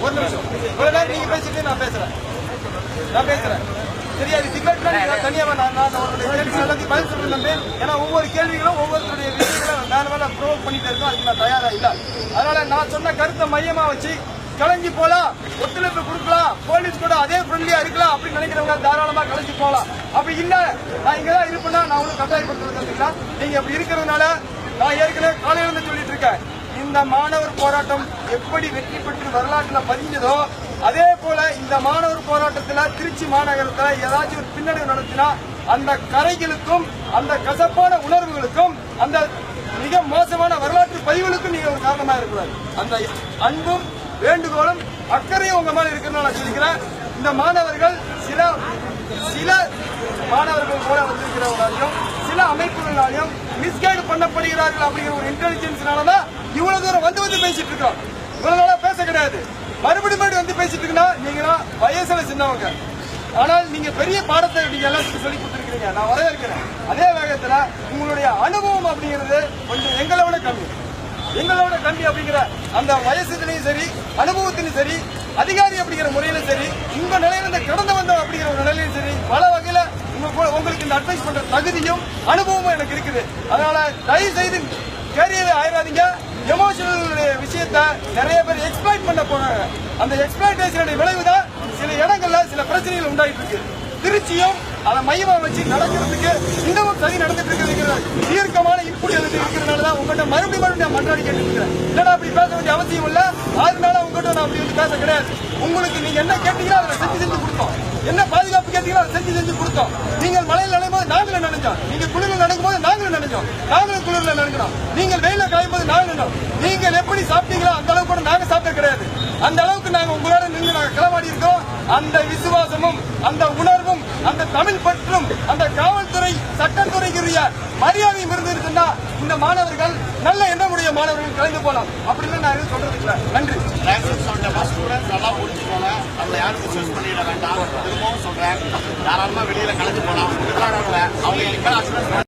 ஒரு நிமிஷம் நீங்க பேசிட்டு நான் பேசுறேன் சரியா? இது டிபேட்ல தனியாக நான் அவருடைய கேள்வி எல்லாத்தையும் பதில் சொல்றேன். ஏன்னா ஒவ்வொரு கேள்விகளும் ஒவ்வொருத்தருடைய விஷயங்களும் நான் ப்ரோவோக் பண்ணிட்டு இருக்கோம். அதுக்கு நான் தயாரா இல்ல. அதனால நான் சொன்ன கருத்தை மையமா வச்சு கலைஞ்சு போலாம், ஒத்துழைப்பு கொடுக்கலாம், போலீஸ் கூட அதே ஃப்ரெண்ட்லியா இருக்கலாம் அப்படின்னு நினைக்கிறவங்க தாராளமா கலைஞ்சு போலாம். அப்படி இல்ல நான் இங்கதான் இருப்பேன்னா நான் உங்களுக்கு கட்டாயப்படுத்துறதுங்களா? நீங்க அப்படி இருக்கிறதுனால நான் ஏற்கனவே காலையில இருந்து சொல்லிட்டு இருக்கேன். இந்த மாணவர் போராட்டம் எப்படி வெற்றி பெற்று வரலாற்றுல பதிஞ்சதோ அதே போல இந்த மாணவர் போராட்டத்தில் திருச்சி மாநகரத்தில் ஏதாச்சும் ஒரு பின்னடைவு நடத்தினா அந்த கரைகளுக்கும் அந்த கசப்பான உணர்வுகளுக்கும் அந்த மிக மோசமான வரலாற்று பதிவுகளுக்கும் நீங்க ஒரு காரணமா இருக்கிறார். அந்த அன்பும் வேண்டுகோளும் அக்கறையும் உங்க மேல இருக்கிறதுனால சொல்லிக்கிறேன். இந்த மாணவர்கள் சில மாணவர்கள் கூட வந்திருக்கிறவங்களாலையும் சில அமைப்புகளாலையும் மிஸ்கைடு பண்ணப்படுகிறார்கள் அப்படிங்கிற ஒரு இன்டெலிஜென்ஸ்னாலதான் இவ்வளவு தூரம் வந்து பேசிட்டு இருக்கோம். இவ்வளவு நாளா பேச கிடையாது. மறுபடியும் வந்து பேசிட்டு இருக்குன்னா நீங்க வயசுல சின்னவங்க. ஆனால் நீங்க பெரிய பாடத்தை நீங்க எல்லாத்துக்கும் சொல்லி கொடுத்துருக்கீங்க, நான் வரவேற்கிறேன். அதே வேகத்துல உங்களுடைய அனுபவம் அப்படிங்கிறது கொஞ்சம் எங்களோட கம்மி அப்படிங்கிற அந்த வயசுலையும் சரி அனுபவத்திலும் சரி அதிகாரி அப்படிங்கிற முறையிலும் சரி உங்க நிலையில கடந்து வந்தோம் அப்படிங்கிற ஒரு நிலையிலும் சரி பல வகையில உங்களுக்கு இந்த அட்வைஸ் பண்ற தகுதியும் அனுபவமும் எனக்கு இருக்குது. அதனால தயவு செய்து கேரியர் ஆயிராதீங்க. எமோஷனல் விஷயத்த நிறைய பேர் எக்ஸ்பிளைட் பண்ண போறாங்க. அந்த எக்ஸ்பிளைட்டேஷனுடைய விளைவுதான் சில இடங்கள்ல சில பிரச்சனைகள் உண்டாயிட்டு இருக்கு. திருச்சியும் அதை மையமா வச்சு நடக்கிறதுக்கு இன்னமும் சரி நடந்துட்டு இருக்கிறது தீர்க்கமான இன்புட் எழுதி இருக்கிறதுனாலதான் உங்கள்கிட்ட மறுபடியும் மன்றாடி கேட்டுருக்கேன். இல்லைன்னா அப்படி பேச வேண்டிய அவசியம் இல்ல. அதனால உங்கள்கிட்ட நான் அப்படி வந்து பேச கிடையாது. உங்களுக்கு நீங்க என்ன கேட்டீங்களோ அதை செஞ்சு கொடுத்தோம். என்ன பாதுகாப்பு கேட்டீங்களோ அதை செஞ்சு கொடுத்தோம். நீங்கள் மலையில் நனையும் போது நாங்களும் நினைச்சோம். நீங்க குளிரில் நடக்கும் போது நாங்களும் நினைச்சோம். நாங்களும் குளிரில் நடக்கணும். நீங்கள் வெயில காயும் போது நாங்களும் நீங்கள் எப்படி சாப்பிட்டீங்களோ அந்த அளவுக்கு கூட நாங்க சாப்பிட கிடையாது. அந்த அளவுக்கு நாங்க உங்களோட நின்று நாங்க களமாடி இருக்கோம். அந்த விசுவாசமும் அந்த உணர்வும் அந்த தமிழ் பற்றும் அந்த காவல்துறை சட்டத்துறைக்குரிய மரியாதையும் இருந்திருக்குன்னா இந்த மாணவர்கள் நல்ல எண்ணமுடைய மாணவர்கள் கலந்து போலாம் அப்படின்னு நான் எதுவும் சொல்றது இல்லை. நன்றி. நல்லா புரிஞ்சுக்கோங்க. அதுல யாரும் மிஸ்யூஸ் பண்ணிட வேண்டாம். திரும்பவும் சொல்றேன், தாராளமா வெளியில கலந்து போலாம். அவங்க